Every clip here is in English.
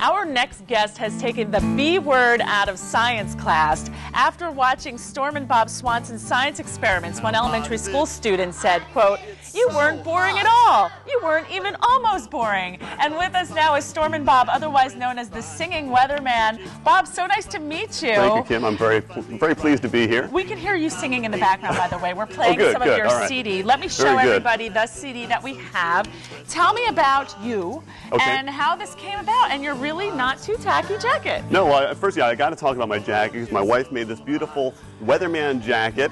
Our next guest has taken the B word out of science class. After watching Stormin Bob Swanson's science experiments, one elementary school student said, quote, "You weren't boring at all. You weren't even almost boring." And with us now is Stormin Bob, otherwise known as the singing weatherman. Bob, so nice to meet you. Thank you, Kim. I'm very pleased to be here. We can hear you singing in the background, by the way. We're playing good, some of your CD. Let me show everybody the CD that we have. Tell me about you and how this came about. And you're really not too tacky jacket. No, first, I got to talk about my jacket because my wife made this beautiful weatherman jacket.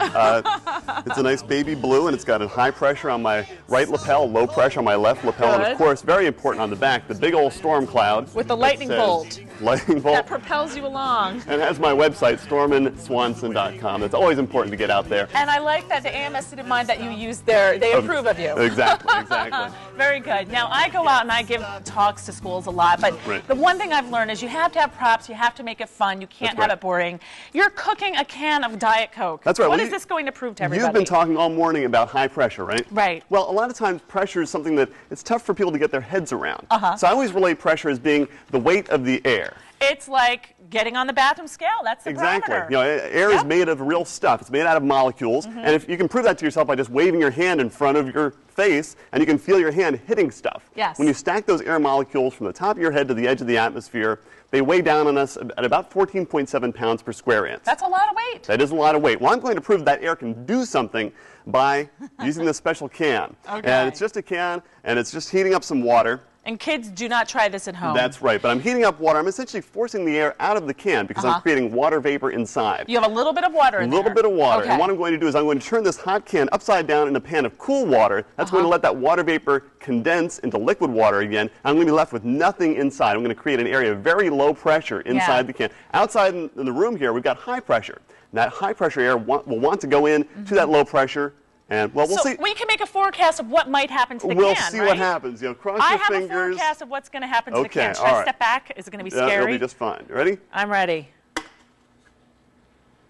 It's a nice baby blue, and it's got a high pressure on my right lapel, low pressure on my left lapel, and of course, very important on the back, the big old storm cloud with the lightning bolt. Lightning bolt that propels you along. And has my website, storminswanson.com. It's always important to get out there. And I like that the AMS didn't mind that you used they approve of you. Exactly, exactly. Very good. Now, I go out and I give talks to schools a lot, but the one thing I've learned is you have to have props, you have to make it fun, you can't have it boring. You're cooking a can of Diet Coke. That's right. What is this going to prove to everybody? You've been talking all morning about high pressure, right? Right. Well, a lot of times pressure is something that it's tough for people to get their heads around. So I always relate pressure as being the weight of the air. It's like getting on the bathroom scale. That's the barometer. You know, air is made of real stuff. It's made out of molecules. And if you can prove that to yourself by just waving your hand in front of your face, and you can feel your hand hitting stuff. Yes. When you stack those air molecules from the top of your head to the edge of the atmosphere, they weigh down on us at about 14.7 pounds per square inch. That's a lot of weight. That is a lot of weight. Well, I'm going to prove that air can do something by using this special can. And it's just a can, and it's just heating up some water. And kids, do not try this at home. That's right, but I'm heating up water. I'm essentially forcing the air out of the can because I'm creating water vapor inside. You have a little bit of water in there. A little bit of water. And what I'm going to do is I'm going to turn this hot can upside down in a pan of cool water. That's going to let that water vapor condense into liquid water again. I'm going to be left with nothing inside. I'm going to create an area of very low pressure inside the can. Outside in the room here, we've got high pressure. And that high pressure air will want to go in to that low pressure. And, well, we'll see. We can make a forecast of what might happen to the can, We'll see what happens. You know, cross your fingers. I have a forecast of what's going to happen to the can. Should I step back? Is it going to be scary? It'll be just fine. You ready? I'm ready.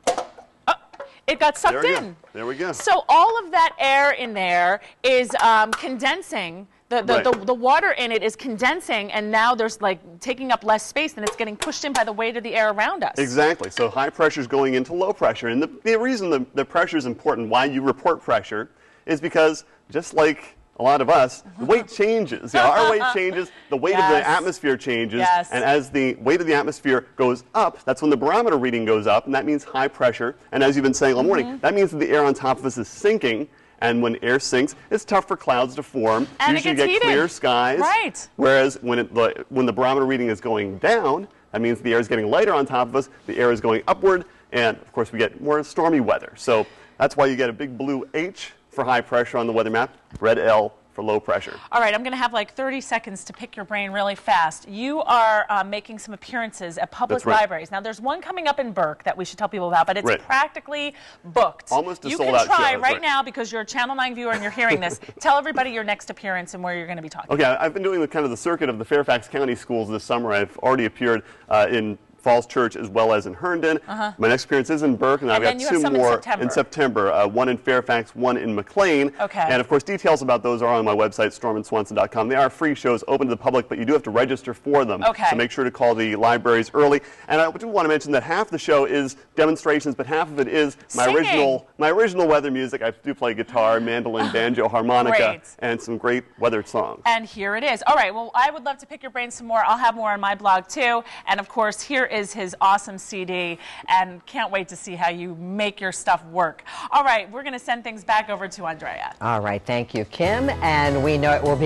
Oh, it got sucked in. There we go. So all of that air in there is condensing. The water in it is condensing, and now there's like taking up less space, and it's getting pushed in by the weight of the air around us. Exactly. So high pressure is going into low pressure. And the reason the pressure is important, why you report pressure, is because just like a lot of us, the weight changes. You know, our weight changes, the weight of the atmosphere changes, and as the weight of the atmosphere goes up, that's when the barometer reading goes up, and that means high pressure. And as you've been saying all morning, that means that the air on top of us is sinking. And when air sinks, it's tough for clouds to form. And usually you get clear skies. Right. Whereas when the barometer reading is going down, that means the air is getting lighter on top of us, the air is going upward, and of course we get more stormy weather. So that's why you get a big blue H for high pressure on the weather map, red L for low pressure. All right, I'm going to have like 30 seconds to pick your brain really fast. You are making some appearances at public libraries. Now, there's one coming up in Burke that we should tell people about, but it's practically booked. Almost a sold-out show. You can try right now because you're a Channel 9 viewer and you're hearing this. Tell everybody your next appearance and where you're going to be talking. Okay, I've been doing the circuit of the Fairfax County schools this summer. I've already appeared in Falls Church as well as in Herndon. My next appearance is in Burke, and I've got two more in September. One in Fairfax, one in McLean. And of course, details about those are on my website, storminswanson.com. They are free shows open to the public, but you do have to register for them. So make sure to call the libraries early. And I do want to mention that half the show is demonstrations, but half of it is my original weather music. I do play guitar, mandolin, banjo, harmonica, and some great weather songs. And here it is. All right, well, I would love to pick your brain some more. I'll have more on my blog too. And of course, here is his awesome CD, and can't wait to see how you make your stuff work. All right, we're going to send things back over to Andrea. All right, thank you, Kim, and we know it will be